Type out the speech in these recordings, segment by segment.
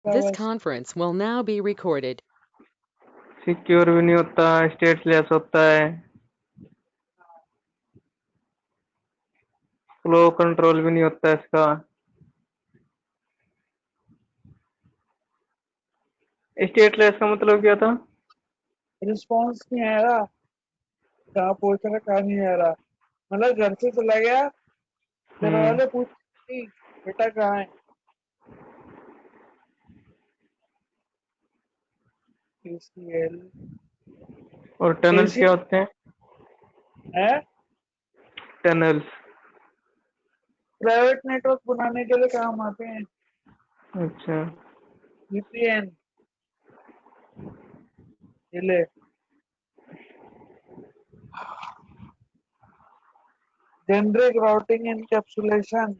This conference will now be recorded. Secure भी नहीं होता, स्टेटलेस होता है, फ्लो कंट्रोल भी नहीं होता इसका। स्टेटलेस का मतलब क्या था? रिस्पॉन्स नहीं आ रहा, कहाँ पहुंच रहा कहाँ नहीं आ रहा। मतलब घर से चला गया, घर वाले पूछते बेटा कहाँ है। ACL और टनल्स क्या होते हैं? है टनल्स। प्राइवेट नेटवर्क बनाने के लिए काम आते हैं। अच्छा, VPN ये ले। जेनरिक राउटिंग एनकैप्सुलेशन,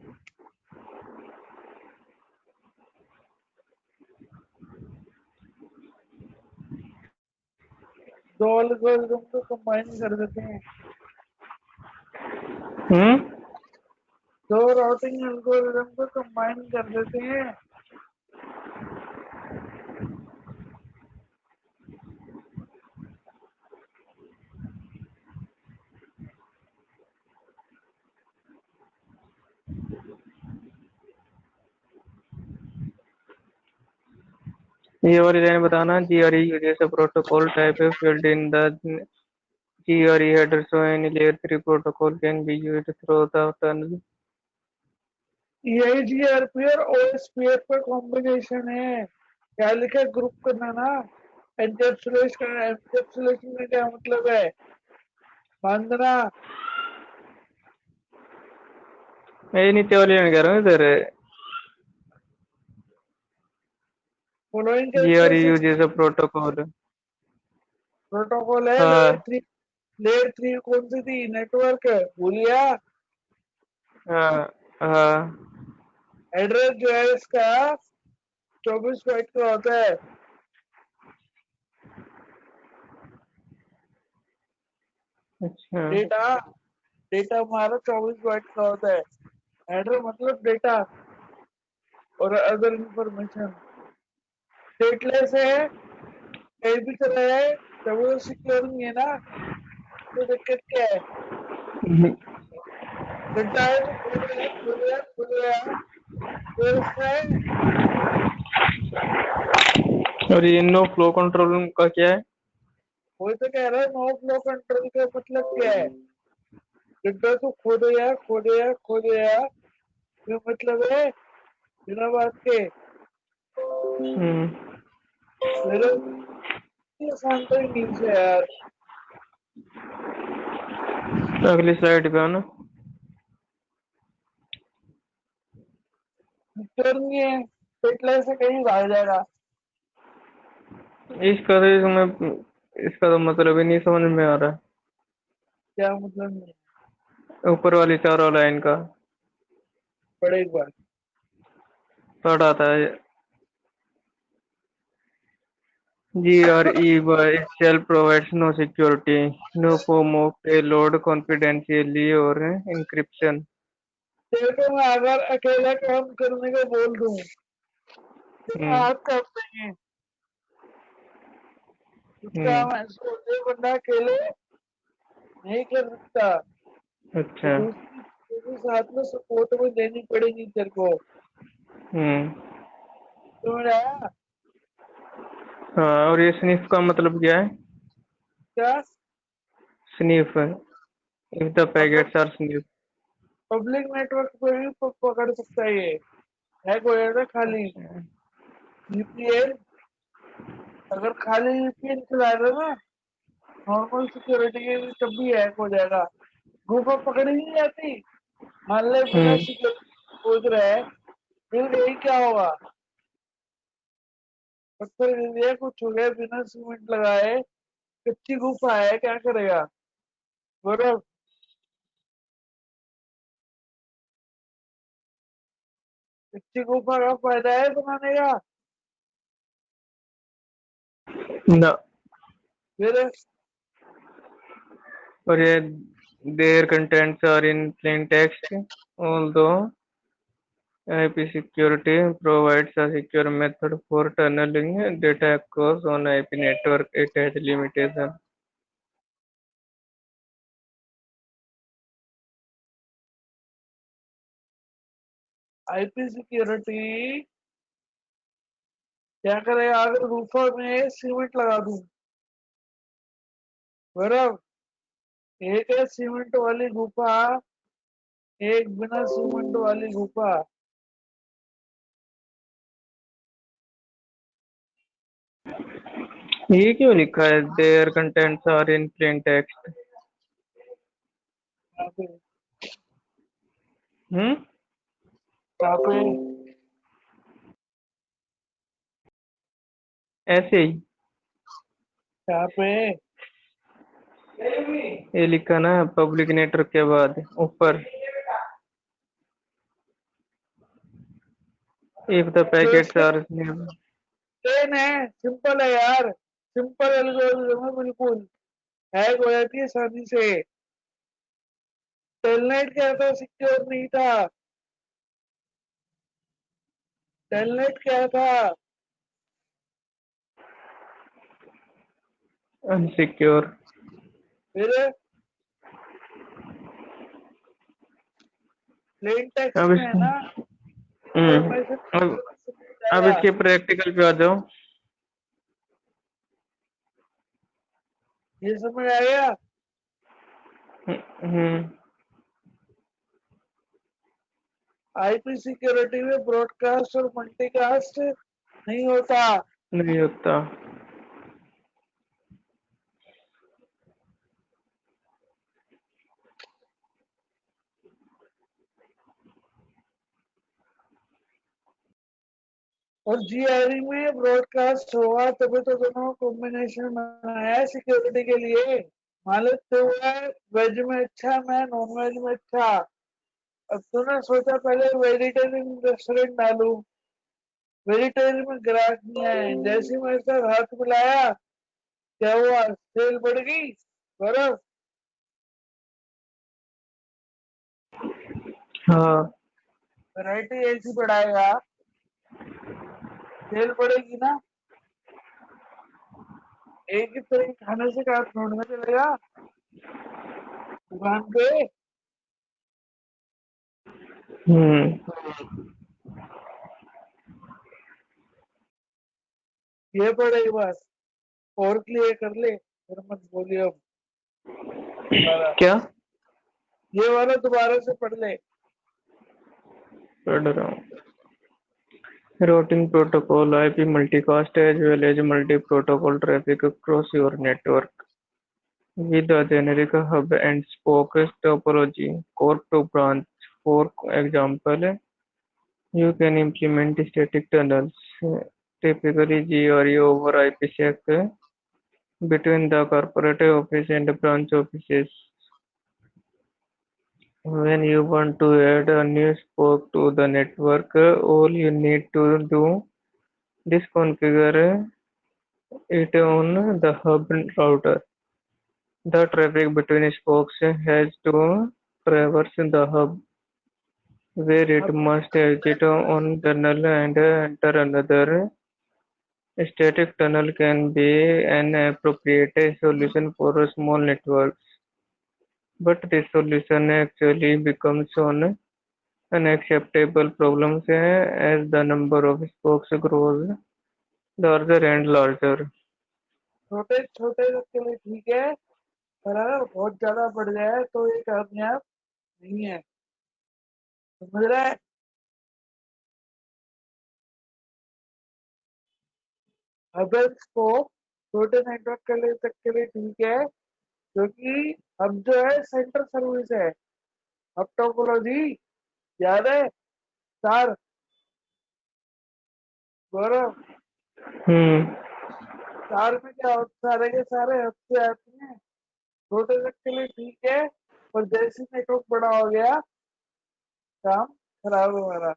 दो एल्गोरिदम को कंबाइन कर देते हैं। दो राउटिंग एल्गोरिदम को कंबाइन कर देते हैं। ये वाली लाइन बताना। GRE uses a protocol type filled in the GRE header, so any layer 3 protocol can be used through the tunnel. यही GRP और OSPF का कॉम्बिनेशन है। क्या लिखा ग्रुप करना ना। एनकैप्सुलेशन में क्या मतलब है? बांधना। मैं नीचे वाली लाइन कह रहा हूँ इधर। Following GRE uses a protocol। Protocol है। हाँ लेयर 3 कौन सी थी? नेटवर्क भूलिया। हाँ हाँ। एड्रेस जो है इसका 24 बाइट का होता है। अच्छा। डेटा हमारा 24 बाइट का होता है। एड्रेस मतलब डेटा और अदर इंफॉर्मेशन। स्टेटलेस है, कहीं भी चला है, तब वो सिक्योर नहीं है ना। तो दिक्कत क्या है? गड्ढा है तो खुल गया व्यवस्था है। और ये नो फ्लो कंट्रोल का क्या है? वही तो कह रहा है, नो फ्लो कंट्रोल का मतलब क्या है? गड्ढा तो खोद दिया ये मतलब है बिना बात के। मेरे आसान तो ही नहीं से यार। अगली स्लाइड पे आना। सिक्योर नहीं है, स्टेटलेस से कहीं भाग जाएगा। इसका तो इसका तो मतलब ही नहीं समझ में आ रहा। क्या मतलब नहीं? ऊपर वाली चारों लाइन का पढ़े एक बार। पढ़ा था। GRE by itself provides no security, no form of payload confidentiality or encryption. तेरे को मैं अगर अकेला काम करने को बोल दूं तो हाथ काम देंगे। उसका हम ऐसे बंदा अकेले नहीं कर सकता। तो अच्छा। दूसरी साथ में सपोर्ट में देनी पड़ेगी तेरे को। समझ आया? हाँ, और ये स्निफ का मतलब क्या है? क्या? Sniff, if the packets are sniff. Public network पे भी पकड़ सकता है ये। है कोई ऐसा खाली VPN? अगर खाली VPN चला रहे ना नॉर्मल सिक्योरिटी के लिए तब भी हैक हो जाएगा। गुफा पकड़ी नहीं जाती। मान ले बिना सिक्योरिटी खोज रहे हैं, फिर यही क्या होगा? पत्थर गिर दिया, कुछ हो गया, बिना सीमेंट लगाए कच्ची गुफा है, क्या करेगा? गौरव, कच्ची गुफा का फायदा है बनाने का? ना। फिर और ये their contents are in plain text, although IP security provides a secure method for tunneling data across an IP network. It has limitations. IP security क्या करेगा अगर रूफर में सीमेंट लगा दूं, बराबर? एक है सीमेंट वाली गुफा, एक बिना सीमेंट वाली गुफा। ये क्यों लिखा है? Their contents are in plain text. यहाँ पे हम्म यहाँ पे ऐसे ही यहाँ पे ये लिखा ना पब्लिक नेटवर्क के बाद ऊपर, if the तो packets इसमें are प्लेन है, सिंपल है यार, सिंपल एल्गोरिथम है, बिल्कुल हैक हो जाती है आसानी से। टेलनेट क्या था? सिक्योर नहीं था। टेलनेट क्या था? unsecure. फिर प्लेन टेक्स्ट अब में है ना, इंफॉर्मेशन अब अब जाएगा। इसके प्रैक्टिकल पे आ जाओ। ये समझ आ गया? हम्म आईपी सिक्योरिटी में ब्रॉडकास्ट और मल्टीकास्ट नहीं होता। नहीं होता। और जीआरई में ब्रॉडकास्ट होगा तभी तो दोनों कॉम्बिनेशन बनाया है सिक्योरिटी के लिए। मान लेते हुए वेज में अच्छा, मैं नॉन वेज में अच्छा। अब तूने सोचा पहले वेजिटेरियन रेस्टोरेंट डालू, वेजिटेरियन में ग्राहक नहीं आए, जैसे ही मेरे साथ हाथ मिलाया क्या हुआ? सेल बढ़ गई। बराबर? हाँ वैरायटी ऐसी बढ़ाएगा, सेल बढ़ेगी ना। एक ही तरह के खाने से क्या ढूंढना चलेगा दुकान पे? हम्म ये पड़ेगी बस। और क्लियर कर ले, फिर मत बोलिए अब दोबारा। क्या ये वाला दोबारा से पढ़ ले। पढ़ रहा हूँ? routing protocol, IP multicast as well as multi-protocol traffic across your network with a generic hub and spoke topology. Core to branch. For example, you can implement static tunnels, typically GRE over IPsec, between the corporate office and branch offices. When you want to add a new spoke to the network, all you need to do is configure it on the hub router. The traffic between spokes has to traverse the hub, where it अब must exit on tunnel and enter another. Static tunnel can be an appropriate solution for small networks, but this solution actually becomes an unacceptable problem as the number of spokes grows larger and larger. छोटे छोटे के लिए ठीक है, पर अगर बहुत ज्यादा बढ़ जाए तो ये कामयाब नहीं है। समझ रहा है? अगर इसको छोटे नेटवर्क के लिए तक के लिए ठीक है, क्योंकि अब जो है सेंटर सर्विस है। अब टोपोलॉजी याद है? चार। गौरव, हम्म चार में क्या होता? सारे के सारे हफ्ते आते हैं। छोटे तक के लिए ठीक है, पर जैसे नेटवर्क बड़ा हो गया काम खराब है हमारा।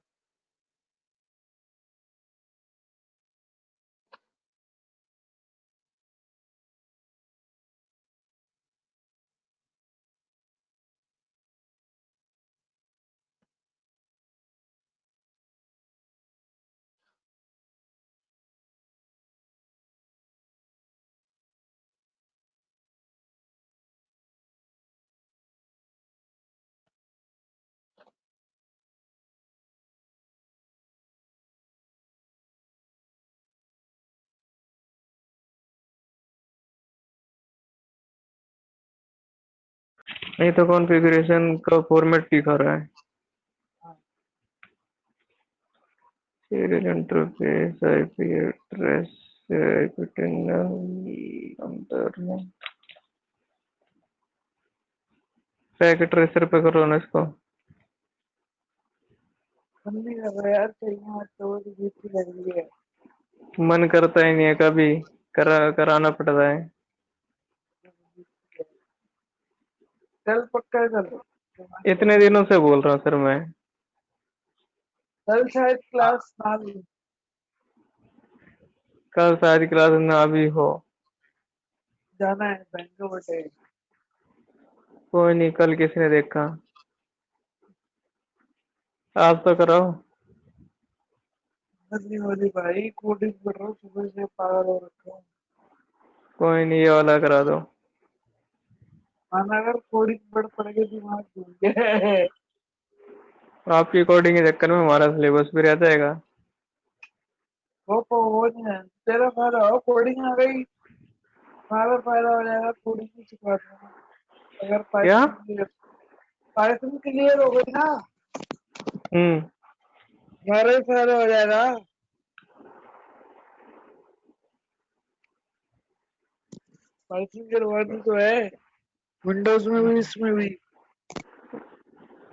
नहीं तो कॉन्फ़िगरेशन का फॉर्मेट दिखा रहा है। हाँ, serial interface, IP address, IP terminal, अंदर पैकेट ट्रेसर पे करो ना इसको। मन नहीं कर रहा यार, चाहिए मत तो जीत लग रही है। मन करता ही नहीं है कभी, कराना पड़ता है। कल पक्का कल। इतने दिनों से बोल रहा हूँ सर मैं। कल शायद क्लास ना ली। कल शायद क्लास ना भी हो। जाना है बैंक बटे। कोई नहीं, कल किसने देखा, आज तो कराओ। नहीं हो रही भाई, कोडिंग पढ़ रहा हूँ सुबह से, पागल हो रखा हूँ। कोई नहीं, ये वाला करा दो। माना अगर कोडिंग पढ़ के दिमाग घूम गया है। आपकी कोडिंग के चक्कर में हमारा सिलेबस भी रह जाएगा। वो नहीं है, तेरा फायदा हो कोडिंग आ गई, हमारा फायदा हो जाएगा, कोडिंग भी सिखा दूंगा। अगर क्या? पाइथन क्लियर हो गई ना, हम्म। हमारा ही फायदा हो जाएगा। पाइथन करवानी तो है, विंडोज में भी इसमें भी।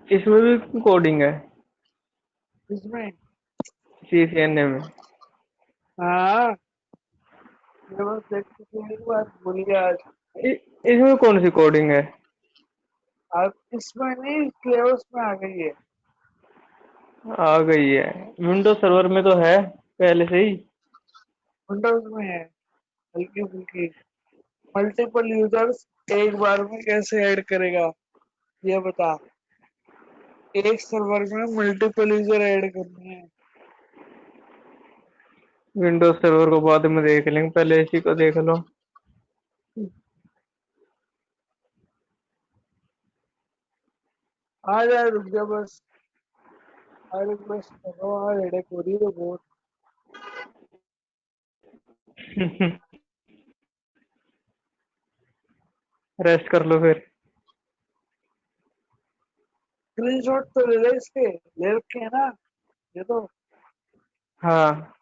इसमें भी कोडिंग है? इसमें सीसीएनए में? हाँ, ये बस देख के एक बार भूल गया आज। इसमें कौन सी कोडिंग है? अब इसमें नहीं, सिलेबस में आ गई है। आ गई है? विंडोज सर्वर में तो है पहले से ही। विंडोज में है, हल्की फुल्की। मल्टीपल यूजर्स एक बार में कैसे ऐड करेगा, ये बता। एक सर्वर में मल्टीपल यूजर ऐड करनी है। विंडोज सर्वर को बाद में देख लेंगे, पहले इसी को देख लो। आ जाए, रुक जा बस। आ रिक्वेस्ट करो, आ रेडे हो रही है बहुत। रेस्ट कर लो फिर। स्क्रीनशॉट तो ले ले इसके, ले रखे है ना ये तो। हाँ,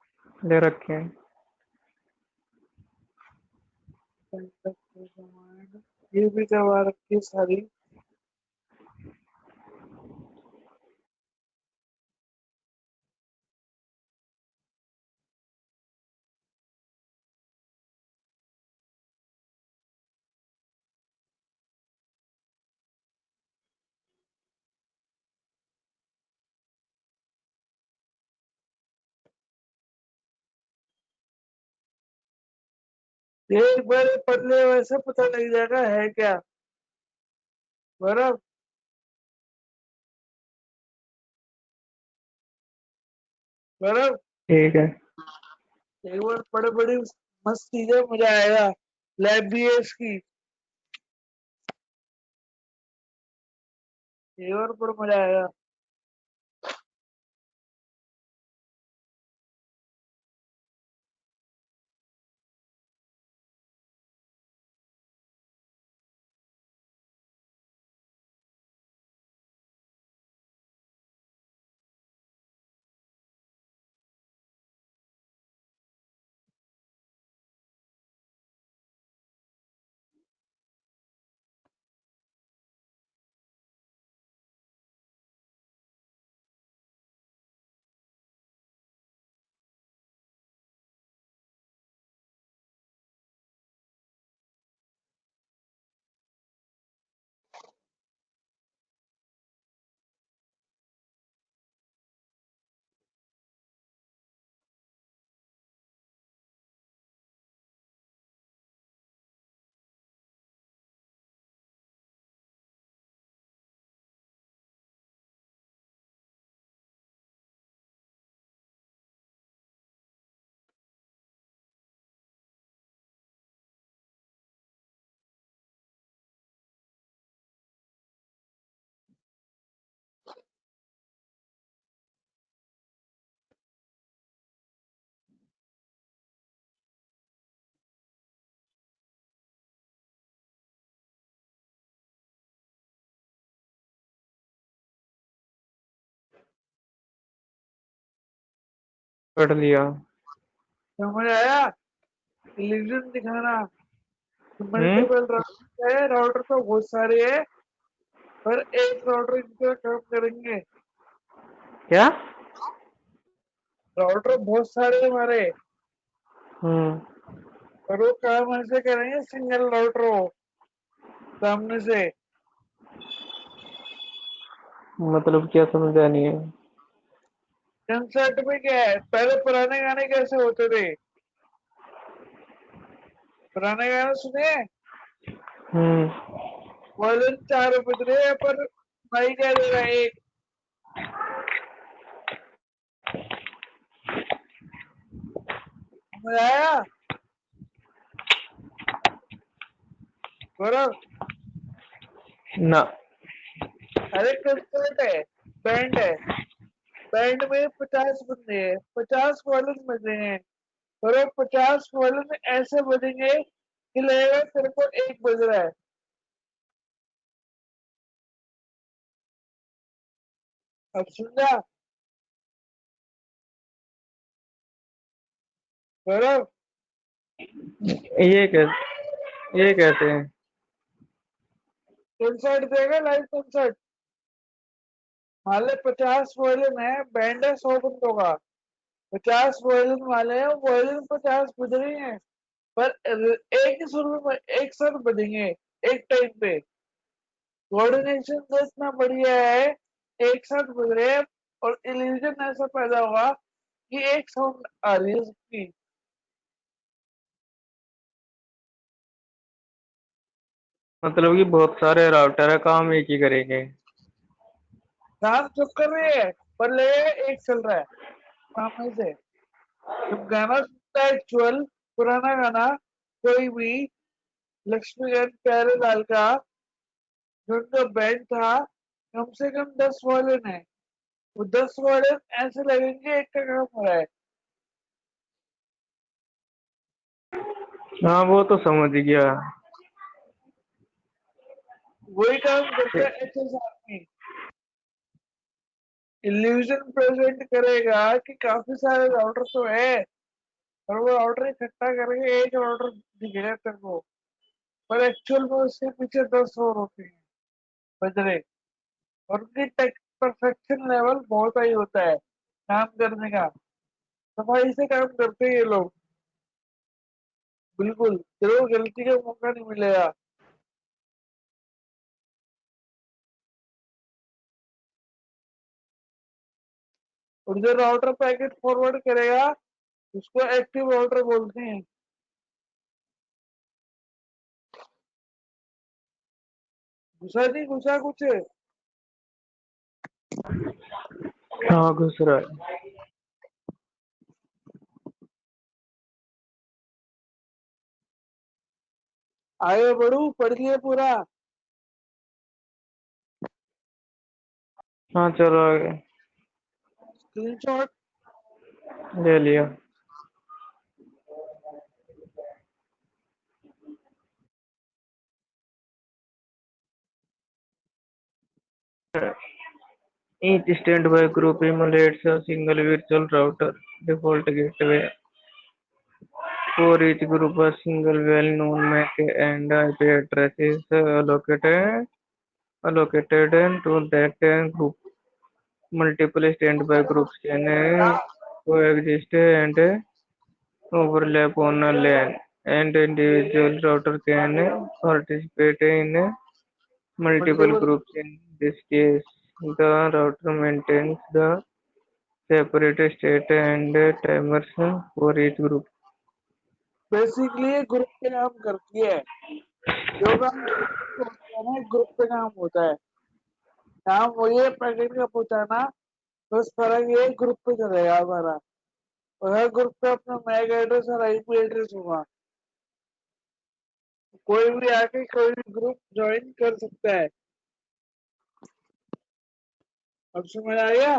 ले रखे हैं। ये भी करवा रखी है सारी। ये एक बार पतले वैसे पता लग जाएगा है क्या, बर्फ। बर्फ, ठीक है। एक बार बड़े बड़ी मस्त चीजें, मजा आएगा। लैब भी है इसकी, एक बार पर मजा आएगा। पढ़ लिया। समझ आया? इल्यूजन दिखाना। हम्म। मल्टीपल राउटर है, राउटर तो बहुत सारे है, पर एक राउटर की तरह काम करेंगे। क्या? राउटर बहुत सारे हैं हमारे, हम्म। पर वो काम ऐसे करेंगे, सिंगल राउटर हो सामने से। मतलब क्या समझा नहीं है। कंसर्ट में क्या है, पहले पुराने गाने कैसे होते थे? पुराने गाने सुने? हम्म। वॉल्यूम 4 बज रहे हैं, पर भाई क्या दे रहा है, एक। समझ आया? गौरव, ना। अरे कंसर्ट है, बैंड है, बैंड में 50 बंदे हैं, 50 वॉल्यूम बज रहे हैं, और वो 50 वॉल्यूम ऐसे बजेंगे कि लगेगा तेरे को एक बज रहा है। अब समझा गौरव? ये कैसे, ये कैसे है? कंसर्ट देगा, लाइव कंसर्ट। मान ले 50 वॉल्यूम है, बैंड है 100 बंदों का, 50 वॉल्यूम वाले हैं, वॉल्यूम 50 बज रही हैं, पर एक ही सुर में एक साथ बजेंगे, एक टाइम पे। कोऑर्डिनेशन तो इतना बढ़िया है, एक साथ बज रहे हैं, और इल्यूजन ऐसा पैदा होगा कि एक साउंड आ रही है सबकी। मतलब कि बहुत सारे राउटर है, काम एक ही करेंगे। काम चुप कर रही है, पर लगेगा एक चल रहा है सामने से। जब गाना सुनता है एक्चुअल, पुराना गाना, कोई भी, लक्ष्मीकांत प्यारेलाल का, जो उनका बैंड था, कम से कम 10 वॉल्यूम है, वो 10 वॉल्यूम ऐसे लगेंगे एक का काम हो रहा है। हाँ वो तो समझ गया। वही काम करता है एचएस आदमी। इल्यूजन प्रेजेंट करेगा कि काफी सारे राउटर तो है, और वो राउटर इकट्ठा करके एक राउटर दिखेगा तेरे को, पर एक्चुअल में उसके पीछे 10 और होते हैं बजरे, और उनकी टेक परफेक्शन लेवल बहुत हाई होता है काम करने का। सफाई से काम करते हैं ये लोग, बिल्कुल तेरे को गलती का मौका नहीं मिलेगा। और जो राउटर पैकेट फॉरवर्ड करेगा, उसको एक्टिव राउटर बोलते हैं। घुसा नहीं घुसा कुछ? हाँ घुस रहा है। आगे बढ़ू, पढ़ लिए पूरा? हाँ चलो आगे। स्क्रीनशॉट। ले लिया। Each standby group emulates a single virtual router default gateway. For each group, a single well-known MAC and IP address is allocated to that group. Multiple standby groups can coexist and overlap on a LAN, and individual router can participate in multiple multiple. groups. In this case, the router maintains the separate state and timers for each group. Basically ये group पे काम करती है, जो काम होता है ना ग्रुप पे काम होता है। काम वही है, पैकेट का पहुंचाना, बस फर्क ये ग्रुप पे चलेगा हमारा, और हर ग्रुप पे अपना मैक एड्रेस और आईपी एड्रेस होगा। कोई भी आके कोई भी ग्रुप ज्वाइन कर सकता है। अब समझ आ गया?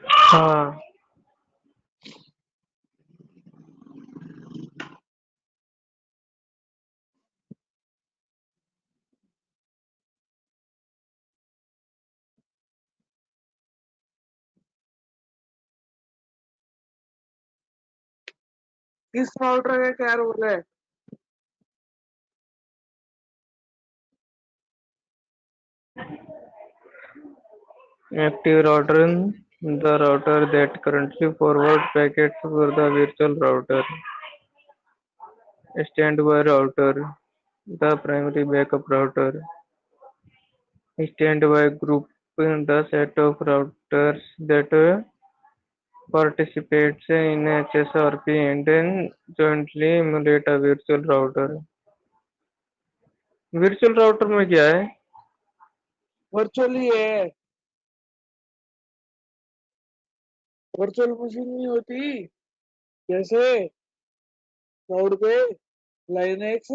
हाँ। किस राउटर का क्या रोल है? Active router, the router that currently forwards packets for the virtual router. Standby router, the primary backup router. Standby group, the set of routers that participates in HSRP and then jointly emulate a virtual router. virtual router में क्या है? Virtually है, virtual machine नहीं होती जैसे cloud पे Linux,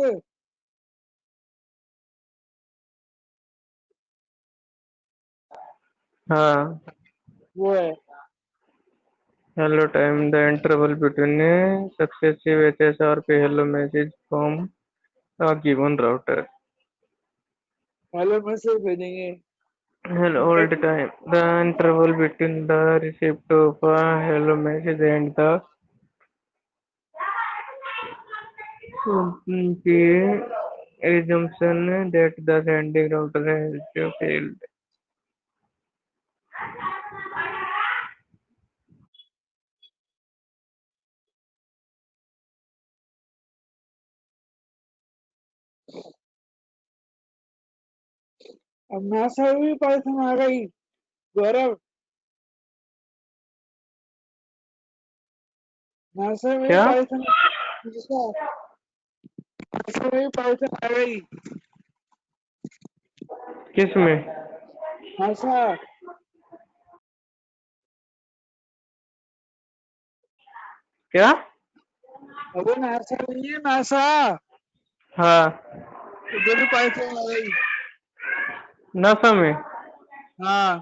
हाँ. वो है। Hello time, the interval between successive HSRP hello message from a given router. Hello message भेजेंगे। Hello hold time, the interval between the receipt of a hello message and the resumption that the sending router has failed. अब NASA भी Python आ गई गौरव, NASA में क्या? Python, NASA में Python आ गई। किस में? नासा, क्या? अबे नासा नहीं है, नासा हाँ. उधर भी पाइथन आ गई। NASA में? हाँ,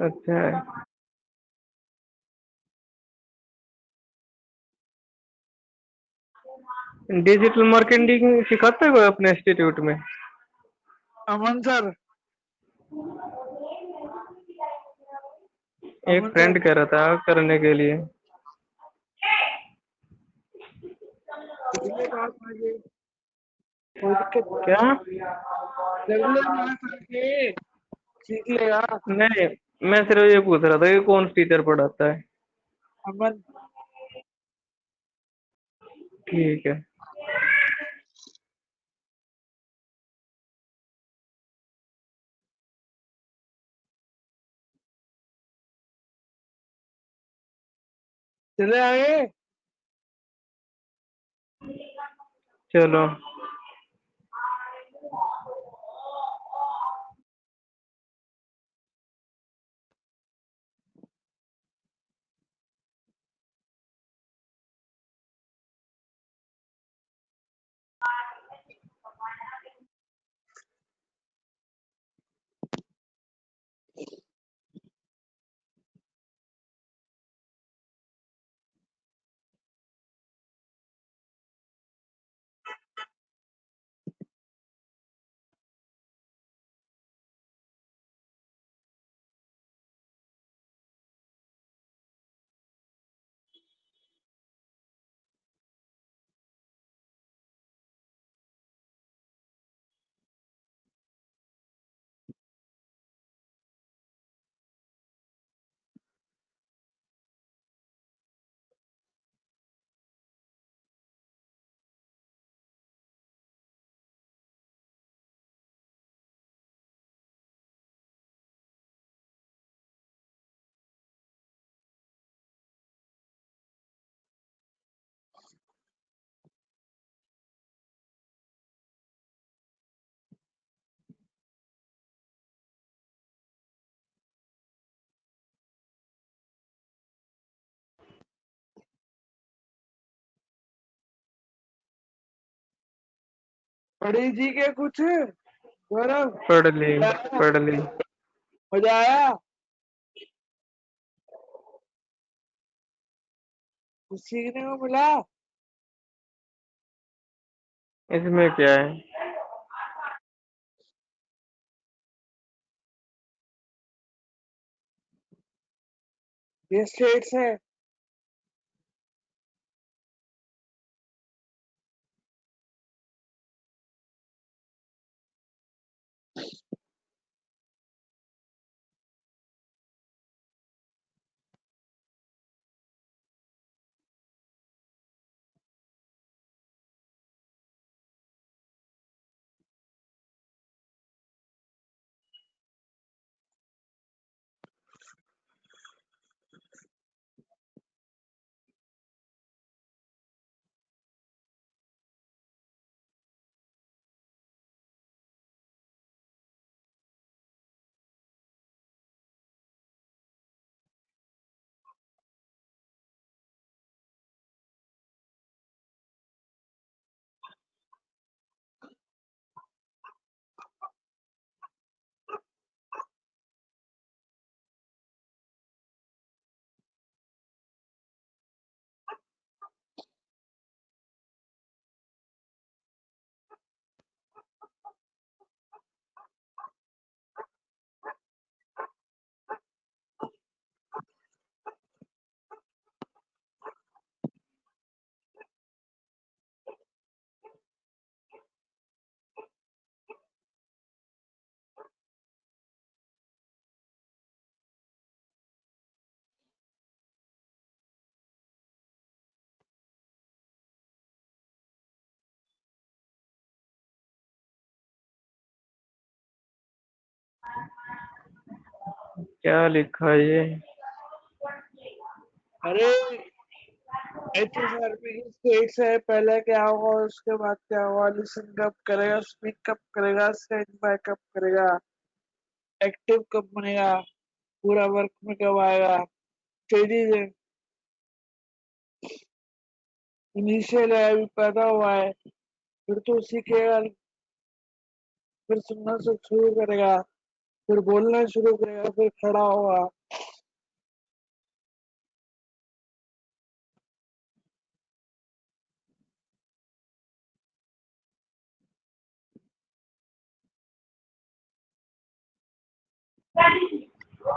अच्छा. डिजिटल मार्केटिंग सिखाते हो अपने इंस्टीट्यूट में? अमन सर, एक अमन सर फ्रेंड कह रहा था करने के लिए. कर ले बात आगे, कोई दिक्कत क्या? नहीं, कर ले बात आगे, सीख लेगा। नहीं, मैं सिर्फ ये पूछ रहा था कि कौन टीचर पढ़ाता है. अमन, ठीक है. चले आगे। चलो. पढ़ी जी के कुछ गौरव, पढ़ ली. पढ़ ली. मजा आया, कुछ सीखने को मिला। इसमें क्या है? ये स्टेट्स है, क्या लिखा है ये? अरे HSRP की स्टेट्स है, पहले क्या होगा उसके बाद क्या होगा, लिसन कब करेगा, स्पीक कब करेगा, स्टैंड बाय कब करेगा, एक्टिव कब बनेगा, पूरा वर्क में कब आएगा, स्टेजेस है, इनिशियल है, अभी पैदा हुआ है, फिर तो सीखेगा, फिर सुनना शुरू करेगा, फिर बोलना शुरू करेगा, फिर खड़ा होगा।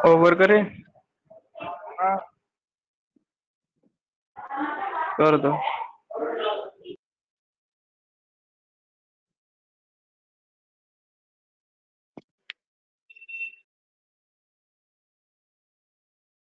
ओवर करें? हाँ कर दो।